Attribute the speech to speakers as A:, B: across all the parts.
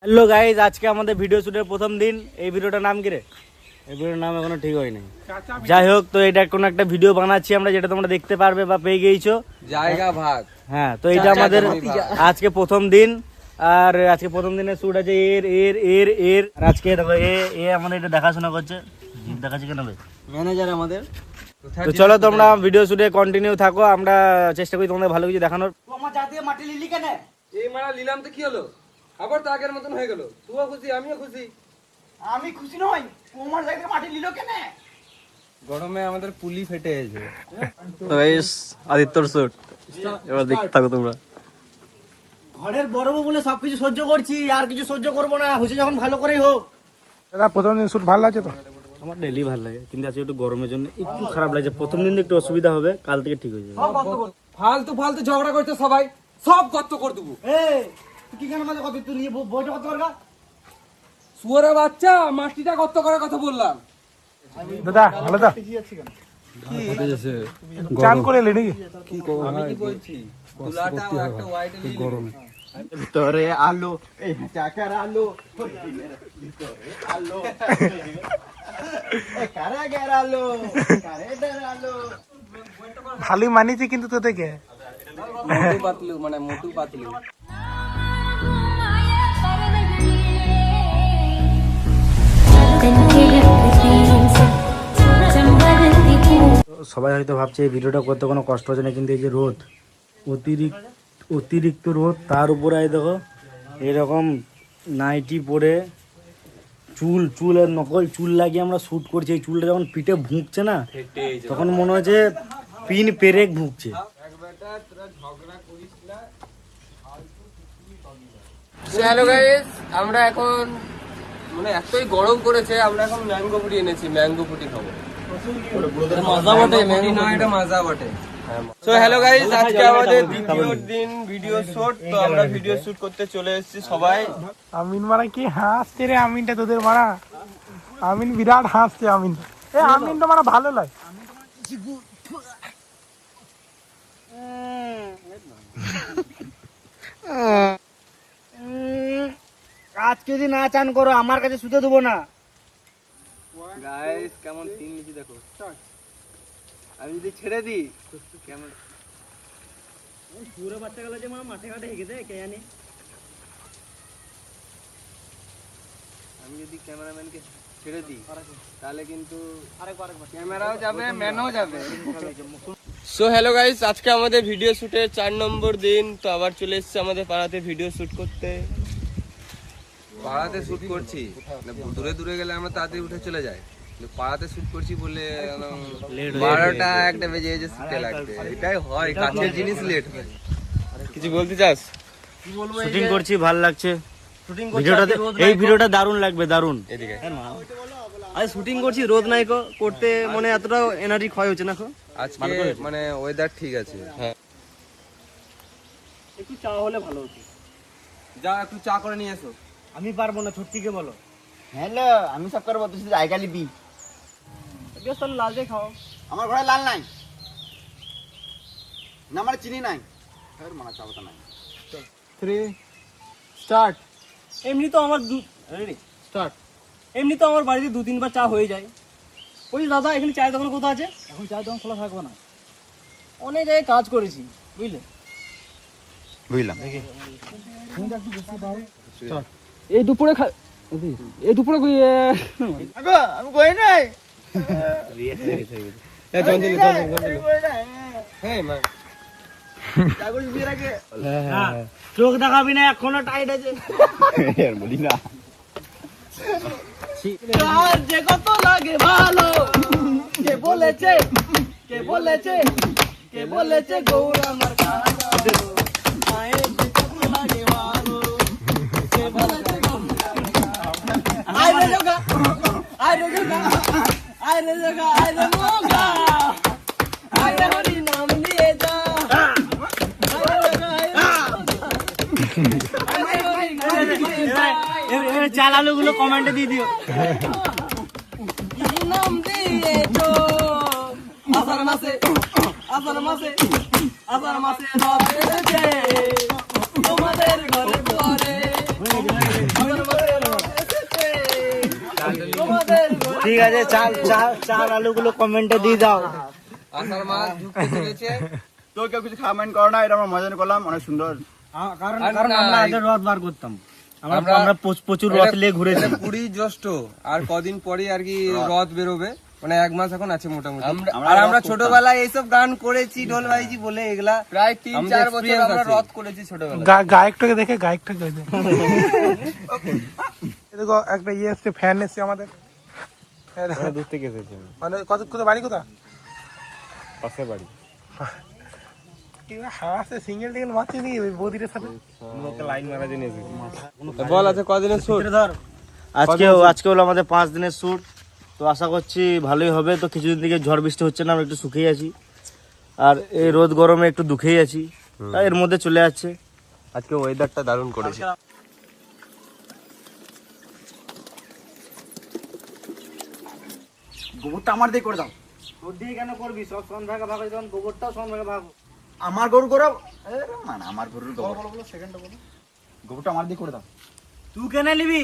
A: Hello guys, আজকে আমাদের video শুটের প্রথম দিন। এই ভিডিওটার নাম কি রে? এই ভিডিওর নাম এখনো ঠিক হয়নি। যাই হোক, তো এটা কোনো একটা ভিডিও বানাচ্ছি আমরা, যেটা তোমরা দেখতে পারবে বা পেয়ে গিয়েছো,
B: জায়গা ভাগ।
A: হ্যাঁ, তো এটা আমাদের আজকে প্রথম দিন। আর আজকে প্রথম দিনের শুট আছে এর এর এর এর আর আজকে দেখো এ আমাদের এটা দেখাশোনা করছে। দেখাচ্ছি কেন ভাই?
B: ম্যানেজার আমাদের।
A: তো চলো তোমরা ভিডিও শুটে কন্টিনিউ থাকো, আমরা চেষ্টা করি তোমাদের ভালো কিছু দেখানোর।
C: আমার জাতীয় মাটি লিলি কেন?
B: এই মারা নিলাম তো কি হলো? আবার তো আগের মতন হয়ে গেল। তুইও খুশি, আমিও খুশি।
C: আমি খুশি নই, তোমার জায়গায় মাটি লিলো কেন?
B: গরমে আমাদের পুলি ফেটে গেছে।
D: গাইস, আদিত্যর শুট এবার দেখতে থাকো তোমরা।
C: ঘরের বড় বউ বলে সবকিছু সহ্য করছি, আর কিছু সহ্য করবো না। হচ্ছে যখন ভালো করেই হোক।
E: দাদা প্রথম দিন শুট ভালো লাগছে তো?
A: আমার ডেলি ভালো লাগে, কিন্তু আজকে একটু গরমের জন্য একটু খারাপ লাগছে। প্রথম দিন একটু অসুবিধা হবে, কাল থেকে ঠিক হয়ে যাবে।
B: ফালতু ফালতু ঝগড়া করছে সবাই, সব গর্ত করে দেবো।
C: এই তুই কি কেন মাঝে কথা তুই নিয়ে বইটা কত করবা?
B: শুয়োরের বাচ্চা, মাটিটা গর্ত করার কথা বললাম।
E: দাদা ভালো তো? চান করে এলি নাকি?
B: আমি কি বলছি, তুলাটা একটা হোয়াইট গরমে
C: ভিতরে আলো, এই চাকার আলো, ভিতরে আলো, কারাগার আলো, কারেডার আলো।
E: ভালোই মানিয়েছে কিন্তু তো থেকে।
B: মোটু পাতলু, মানে মোটু পাতলু।
A: সবাই হয়তো ভাবছে এই ভিডিওটা করতে কোনো কষ্ট হচ্ছে না, কিন্তু এই যে রোদ, অতিরিক্ত রোদ, তার উপরে এই দেখো এরকম নাইটি পরে চুলের নকল চুল লাগিয়ে আমরা শ্যুট করছি। এই চুলটা যখন পিঠে ভুঁকছে না, তখন মনে হচ্ছে পিন পেরেক ভুঁকছে।
B: হ্যালো গাইস, আমরা এখন মানে এতই গরম করেছে, আমরা এখন ম্যাঙ্গো ফুটি এনেছি। ম্যাঙ্গো ফুটি খাবো। মজা বটে, ম্যাঙ্গো না, এটা মজা বটে। সো হ্যালো গাইস, আজকে আমাদের দ্বিতীয় দিন ভিডিও শুট। তো আমরা ভিডিও শুট করতে চলে এসেছি সবাই।
E: আমিন মারা কি হাসছে রে? আমিনটা তোদের মারা, আমিন বিরাট হাসছে। আমিন এ আমিনটা মারা ভালো লাগে।
A: আজকে যদি না চান করো, আমার কাছে শুতে দেবো না।
B: গাইস কেমন সিন নিচে দেখো। আমি যদি ছেড়ে দিই কেমন
A: পুরো বাচ্চাগুলো যে মাঠে ঘাটে হেগে দেয় কে জানে।
B: আমি যদি ক্যামেরাম্যানকে ছেড়ে দিই তাহলে কিন্তু ক্যামেরাও যাবে, ম্যানও যাবে। সো হ্যালো গাইস, আজকে আমাদের ভিডিও শুটের 4 নম্বর দিন। তো আবার চলে এসেছি আমাদের পাড়াতে ভিডিও শুট করতে।
F: পাড়াতে শুট করছি, দূরে দূরে গেলে আমরা তাড়াতাড়ি উঠে চলে যাই। পাড়াতে শুট করছি বলে 12টা 1টা বেজে গেছে শুটে লাগতে। এটাই হয়, কাছের জিনিস লেট হয়।
B: কিছু বলতে চাস?
A: শুটিং করছি, ভালো লাগছে ভিডিওটাতে। এই ভিডিওটা দারুণ লাগবে, দারুণ।
B: এদিকে
D: আজ শুটিং করছি, রোদ নাই করতে মানে এতটা এনার্জি ক্ষয় হচ্ছে না।
F: আজকে মানে ওয়েদার ঠিক আছে।
B: হ্যাঁ,
A: একটু চা হলে ভালো হতো।
B: যা একটু চা করে নিয়ে এসো।
A: আমি পারবো না, ছুটিকে বলো।
C: হ্যালো, আমি সব করবো, তুই শুধু জায়গা লিবি।
A: বেশ, তাহলে লাল চা খাও।
C: আমার ঘরে লাল নাই না, আমার চিনি নাই। মানা চাবতা নাই।
E: 3 স্টার্ট।
A: এমনি তো আমার
E: স্টার্ট।
A: এমনি তো আমার বাড়িতে 2-3 বার চা হয়ে যায়। বলছি দাদা, এখানে চায়ের দোকান কোথাও আছে? এখন চায়ের দোকান খোলা থাকবে না, অনেক জায়গায় কাজ করেছি, বুঝলে।
F: বুঝলাম।
D: এই দুপুরে
C: আমি কই নাই।
A: চোখ দেখাবি না, এখনো টাইট আছে।
F: বলি না,
C: যে কত লাগে ভালো, কে বলেছে, কে বলেছে, কে বলেছে গৌর আমার কালো। মায়ের যে কত লাগে ভালো, কে বলেছে গৌর। আয় রে জগা, আয় রে জগা, আয় রে জগা, আয় রে মোগা, আয় রে হরি নাম নিয়ে যা।
A: চালালো গুলো কমেন্টে দিয়ে দিও।
C: নাম দিয়েছো আষাঢ় মাসে, আষাঢ় মাসে, আষাঢ় মাসে রব এসেছে তোমাদের ঘরে পরে।
A: ঠিক আছে, চাল আলুগুলো কমেন্টে দিয়ে দাও।
B: আষাঢ় মাস ঢুকতে চলেছে।
C: তো কেউ কিছু কমেন্ট করো না, এটা আমরা মজা করলাম, অনেক সুন্দর।
A: কারণ আমরা আগে রথ বার করতাম, আমরা প্রচুর রথ নিয়ে ঘুরেছি।
F: 20 জ্যৈষ্ঠ আর কদিন পরে আর কি রথ বেরোবে, মানে 1 মাস এখন আছে মোটামুটি।
B: আমরা
F: আর আমরা ছোটবেলায় এইসব গান করেছি, ঢোল বাজিছি বলে এগুলা
B: প্রায় 3-4 বছর
F: experience
B: আমরা
F: আছে।
B: রথ করেছি ছোটবেলায়।
E: গায়কটাকে দেখে গায়কটাকে দেখে দেখো একটা ইয়ে এসছে, ফ্যান এসছে আমাদের
F: দূর থেকে এসেছি,
E: মানে কত বাড়ি কোথা
F: পাশের বাড়ি।
E: হাসে সিঙ্গেল টিঙ্গেল মারছে নাকি ওই বৌদিটার সাথে?
F: লাইন মারা জন্য এসেছি। বল আছে কদিনের শুট?
A: আজকে হলো আমাদের 5 দিনের শ্যুট। তো আশা করছি ভালোই হবে। তো কিছুদিন থেকে ঝড় বৃষ্টি হচ্ছে না, আমরা একটু সুখেই আছি, আর এই রোদ গরমে একটু দুঃখেই আছি, তাই এর মধ্যে চলে যাচ্ছে।
F: আজকে ওয়েদারটা দারুণ করেছে।
C: গোবরটা আমার দিয়ে করে দাও।
A: তোর দিয়ে কেন করবি? সব সন ভাগে ভাগ হয়ে যখন গোবরটাও সন ভাগে ভাগ।
C: আমার গরু করে মানে আমার গরুর গোবর, গোবরটা আমার দিয়ে করে দাও।
A: তুই কেন নিবি?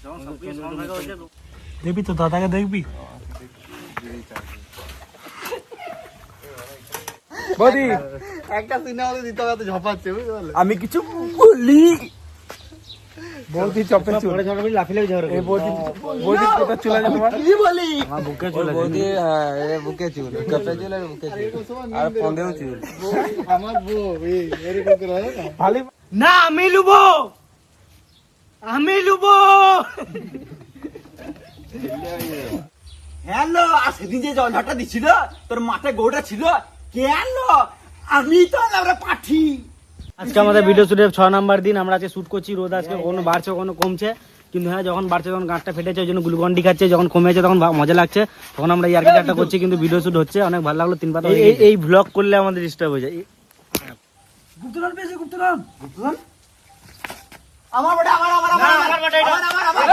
A: যখন সব কিছু সন ভাগে হচ্ছে।
E: দেখবি তো দাদাকে দেখবি। বৌদি
C: একটা সিনেমা দিতে হবে, ঝপাচ্ছে বুঝতে পারলে।
A: আমি কিছু বলি,
E: বৌদি চপে চুল,
A: লাফিলে
E: এই বৌদি কোথা চলে যাবে তোমার?
C: কি বলি?
A: আমার বুকে চলে
F: বৌদি হ্যাঁ, এ বুকে চুল, কপে চুল আর বুকে চুল আর পন্দেও চুল।
C: আমার বউ এরকম করে হয় না?
E: ভালোই
A: না, আমি লুবো, আমি লুবো।
C: হ্যালো, আর সেদিন যে জলটা দিছিল তোর মাথায় গরুটা ছিল, কেন? আমি তো আমরা পাঠি।
A: আজকে আমাদের ভিডিও শুটের 6 নাম্বার দিন। আমরা আজকে শুট করছি। রোদ আজকে কোনো বাড়ছে কোনো কমছে, কিন্তু হ্যাঁ যখন বাড়ছে তখন গাঁটটা ফেটেছে, ওই জন্য গ্লুকন্ডি খাচ্ছে। যখন কমেছে তখন মজা লাগছে, তখন আমরা ইয়ার্কি একটা করছি, কিন্তু ভিডিও শুট হচ্ছে, অনেক ভালো লাগলো। 3 পাতা এই ভ্লগ করলে আমাদের ডিস্টার্ব হয়ে যায়।
C: গুপ্তধন পেয়েছে, গুপ্তধন, গুপ্তধন। আমার বটে, আমার আমার আমার আমার বটে, আমার আমার আমার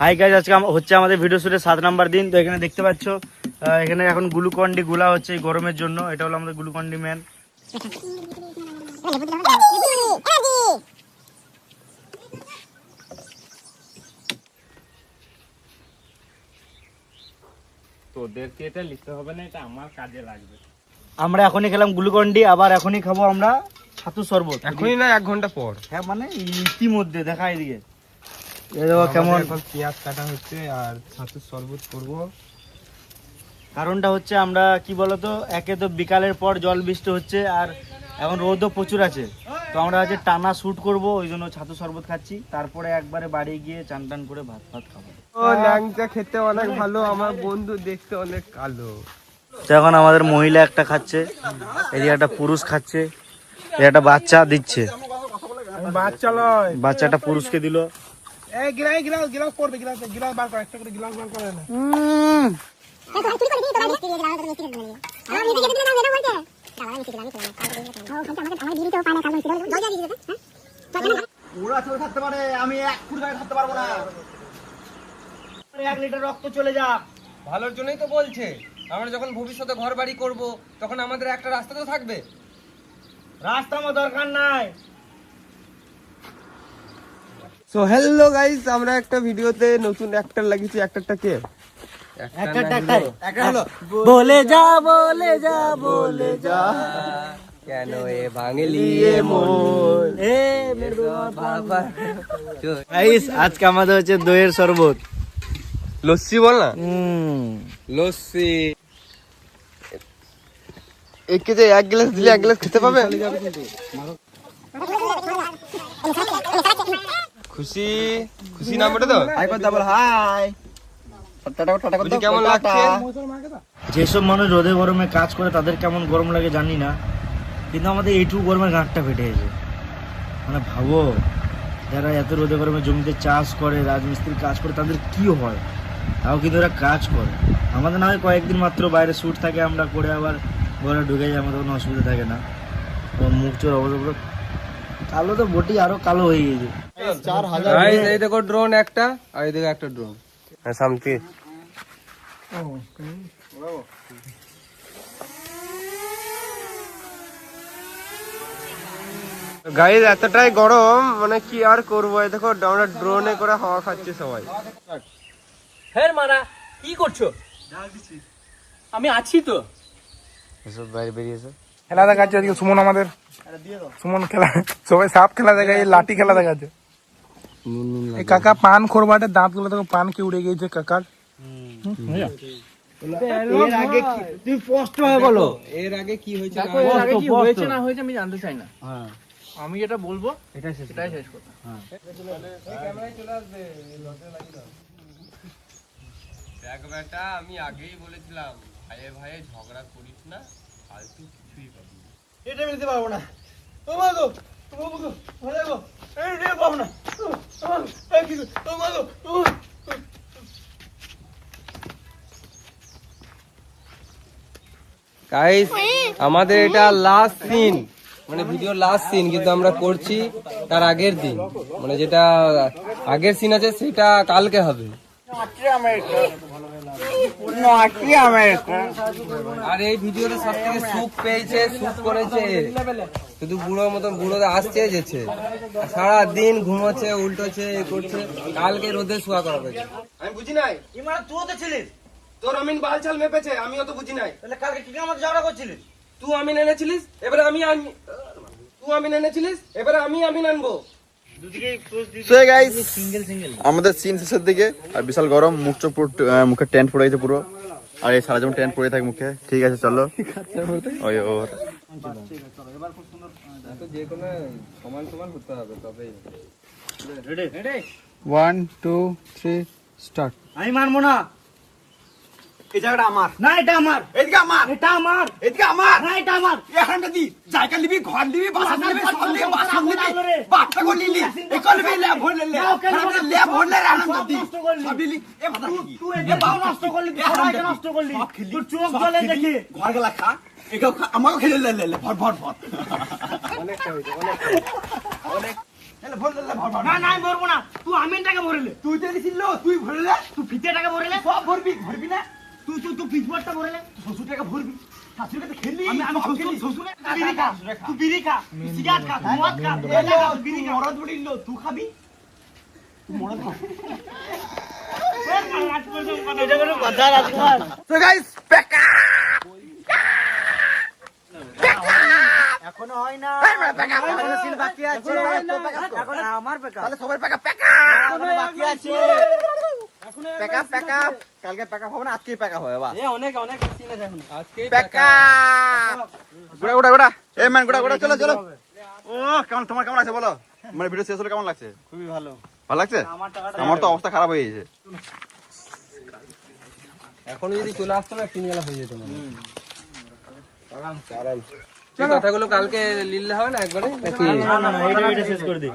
A: হাই গাইস, আজকে হচ্ছে আমাদের ভিডিও শুটের 7 নাম্বার দিন। তো এখানে দেখতে পাচ্ছ, এখানে এখন গ্লুকন্ডি গুলা হচ্ছে এই গরমের জন্য। এটা হলো আমাদের গ্লুকন্ডি ম্যান।
F: তোদেরকে এটা লিখতে হবে না, এটা আমার কাজে লাগবে।
A: আমরা এখনই খেলাম গ্লুকন্ডি, আবার এখনই খাবো আমরা ছাতু শরবত।
F: এখনই না, 1 ঘন্টা পর।
A: হ্যাঁ মানে ইতিমধ্যে দেখা এদিকে। এই দেখো কেমন
F: এখন পেঁয়াজ কাটা হচ্ছে আর ছাতুর শরবত করবো।
A: কারণটা হচ্ছে আমরা কি বলতো, একে তো বিকালের পর জল বৃষ্টি হচ্ছে, আর এখন রোদও প্রচুর আছে। তো আমরা আজকে টানা শুট করব, ওই জন্য ছাতু শরবত খাচ্ছি। তারপরে একবারে বাড়ি গিয়ে চান টান করে ভাত খাবো।
F: ও ল্যাংচা খেতে অনেক ভালো, আমার বন্ধু দেখতে অনেক কালো।
A: তো এখন আমাদের মহিলা একটা খাচ্ছে, এদিকে একটা পুরুষ খাচ্ছে, এই একটা বাচ্চা দিচ্ছে।
E: বাচ্চা লয়,
A: বাচ্চাটা পুরুষকে দিল।
E: এই গিলাস গিলাস গিলাস পড়বে, গিলাস গিলাস বার কর, একটা করে গিলাস বার করে না।
C: ওরা চলে থাকতে পারে, আমি 1 ফুট গায়ে থাকতে পারবো না।
A: 1 লিটার রক্ত চলে যাক।
F: ভালোর জন্যই তো বলছে, আমরা যখন ভবিষ্যতে ঘর বাড়ি করব তখন আমাদের একটা রাস্তা তো থাকবে।
A: রাস্তা আমার দরকার নাই।
F: সো হ্যালো গাইস, আমরা একটা ভিডিওতে নতুন অ্যাক্টর লাগিয়েছি। অ্যাক্টরটা কে?
C: একটা হলো
A: বলে যা, বলে যা, বলে যা,
F: কেন এ বাঙালি এ
A: মন এ মেরো বাবা। গাইস, আজকে আমাদের হচ্ছে দইয়ের শরবত।
F: লস্যি বল না, লস্যি। একে যে 1 গ্লাস দিলে 1 গ্লাস খেতে পাবে। খুশি খুশি নাম ওটা তো।
C: হাই কথা বল, হাই টাটা টাটা
F: খুশি কেমন লাগছে?
A: যেসব মানুষ রোদে গরমে কাজ করে তাদের কেমন গরম লাগে জানি না, কিন্তু আমাদের এইটুকু গরমে গাঁটটা ফেটে গেছে। মানে ভাবো, যারা এত রোদে গরমে জমিতে চাষ করে, রাজমিস্ত্রির কাজ করে, তাদের কি হয়? তাও কিন্তু ওরা কাজ করে। আমাদের না হয় কয়েকদিন মাত্র বাইরে শ্যুট থাকে, আমরা করে আবার ঘরে ঢুকে যাই, আমাদের কোনো অসুবিধা থাকে না। মুখ চোর অবস্থা কালো তো বটি আরো কালো হয়ে গেছে।
B: গাইস এই দেখো ড্রোন একটা, আর এই দেখো একটা ড্রোন। হ্যাঁ সামথিং। গাইস এতটাই গরম মানে কি আর করবো, এই দেখো আমরা ড্রোনে করে হাওয়া খাচ্ছি সবাই।
C: ফের মারা কি করছো? আমি আছি তো।
B: এসব বাইরে বেরিয়েছে।
E: খেলা দেখাচ্ছে আজকে সুমন আমাদের, সুমন খেলা, সবাই সাপ খেলা দেখা, এই লাঠি খেলা দেখাচ্ছে। এই কাকা পান খোরবাটে দাঁত গুলো দেখো পান কি উড়ে গিয়েছে কাকার।
A: এর আগে তুই স্পষ্ট ভাবে বলো,
F: এর আগে কি হয়েছে
C: দেখো এর আগে কি হয়েছে না হয়েছে আমি জানতে চাই না।
A: হ্যাঁ
C: আমি যেটা বলবো সেটাই শেষ কথা।
B: দেখ বেটা, আমি আগেই বলেছিলাম ভাইয়ে ভাইয়ে ঝগড়া করিস না, ফালতু কিছুই পাবি না।
C: এটা আমি নিতে পারবো না। ও মা গো, ও মা গো, ভালো গো, এই নিতে পারবো না। এই কি গো, ও মা গো, ও
B: গাইস আমাদের এটা লাস্ট সিন, মানে ভিডিও লাস্ট সিন, কিন্তু আমরা করছি তার আগের দিন, মানে যেটা আগের সিন আছে সেটা কালকে হবে। আর এই ভিডিওতে সব থেকে সুখ পেয়েছে, সুখ করেছে, শুধু বুড়োর মতন বুড়োতে আসছে যেছে, সারা দিন ঘুমোচ্ছে, উল্টোছে, এ করছে, কালকে রোদে শোয়া করা হয়েছে। আমি বুঝি নাই
C: তুই তো ছিলিস,
B: তোর আমিন বাল চাল মেপেছে, আমিও তো বুঝি নাই।
C: তাহলে কালকে কি আমার ঝগড়া করছিলিস?
B: তুই আমিন এনেছিলিস, এবারে তুই আমিন এনেছিলিস, এবারে আমি আমিন আনবো।
G: সো গাইস আমাদের সিন শেষের দিকে, আর বিশাল গরম, মুখ চোখ পুরো মুখে টেন্ট পড়ে গেছে পুরো, আর এই সারা যেমন টেন্ট পড়ে থাকে মুখে। ঠিক আছে চলো, ওই ওর
B: যে কোনো সমান সমান হতে হবে তবেই।
F: 1 2 3 স্টার্ট।
A: আমি মানবো না,
C: এই জায়গাটা আমার।
A: না এটা আমার,
C: এদিকে আমার,
A: এটা আমার,
C: এদিকে আমার।
A: না এটা আমার।
C: এখানটা দি জায়গা নিবি, ঘর নিবি, বাসন নিবি, সব নিবি, বাসন নিবি, বাচ্চা করে নিলি, একল নিবি, ল্যাব ভরলে ল্যাব ভরলে আনন্দ দি সব নিলি। এ ভাতা কি
A: তুই এটা বাউ নষ্ট করলি, সবাইকে নষ্ট করলি, তোর চোখ জ্বলে দেখে।
C: ঘর গেলা খা, এটাও খা, আমাকেও খেলে লে ভর ভর ভর।
B: অনেকটা হয়েছে, অনেকটা।
C: এলে ভর লে ভর ভর।
A: না না আমি ভরবো না, তুই আমিনটাকে ভরলে,
C: তুই তো দিছিল, তুই ভরলে,
A: তুই ফিতেটাকে ভরলে,
C: সব ভরবি, ভরবি না?
A: তুই পিছবটটা ভরলে,
C: শ্বশুর টাকা ভরবি, শাশুড়ি কাছে খেললি।
A: আমি শ্বশুরে বিড়ি খা, তুই বিড়ি খা, সিগারেট খা, মদ খা,
C: বিড়ি মরদ বলিল, তুই খাবি?
A: এটা কোনো কথা রাজকুমার।
C: So guys, back up!
A: এখনো হয় না,
C: এখনো
A: সিন বাকি আছে, এখন আমার বেকা,
C: তাহলে সবাই back up!
A: এখনো বাকি আছে,
C: Back up! কালকে back up হবে না, আজকেই back up হবে, বাস।
A: অনেক সিন আছে এখন।
B: আজকেই
C: Back up!
G: গোড়া গোড়া এই ম্যান গোড়া চলো চলো। ও কেমন, তোমার কেমন লাগছে বলো, মানে ভিডিও শেষ হলে কেমন লাগছে?
A: খুবই ভালো।
G: ভালো লাগছে?
A: আমার টাকাটা
G: আমার তো অবস্থা খারাপ হয়ে গেছে।
B: এখন যদি চলে আসতো না তিন বেলা হয়ে যেত না। এই কথাগুলো কালকে লিখলে হবে না একবারে নাকি?
A: না এটা শেষ করে দিই।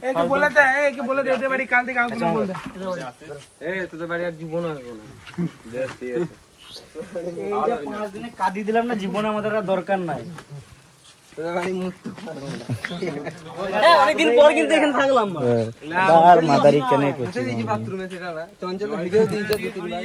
E: এই কি বলে দে, এই কি বলে দে, এতে বাড়ি কাল থেকে আগুন বল দে।
B: এই তোদের বাড়ি আর জীবন আসবো না।
A: এই যে 5 দিনে কাঁদি দিলাম না, জীবনে আমাদের আর দরকার নাই।
B: তোদের বাড়ি মুক্ত
A: অনেকদিন পর কিন্তু এখানে থাকলাম। আর মাদারি কেন করছিস?
B: বাথরুমে সেটা না, চঞ্চল ভিডিও দিয়েছে 2-3 বার।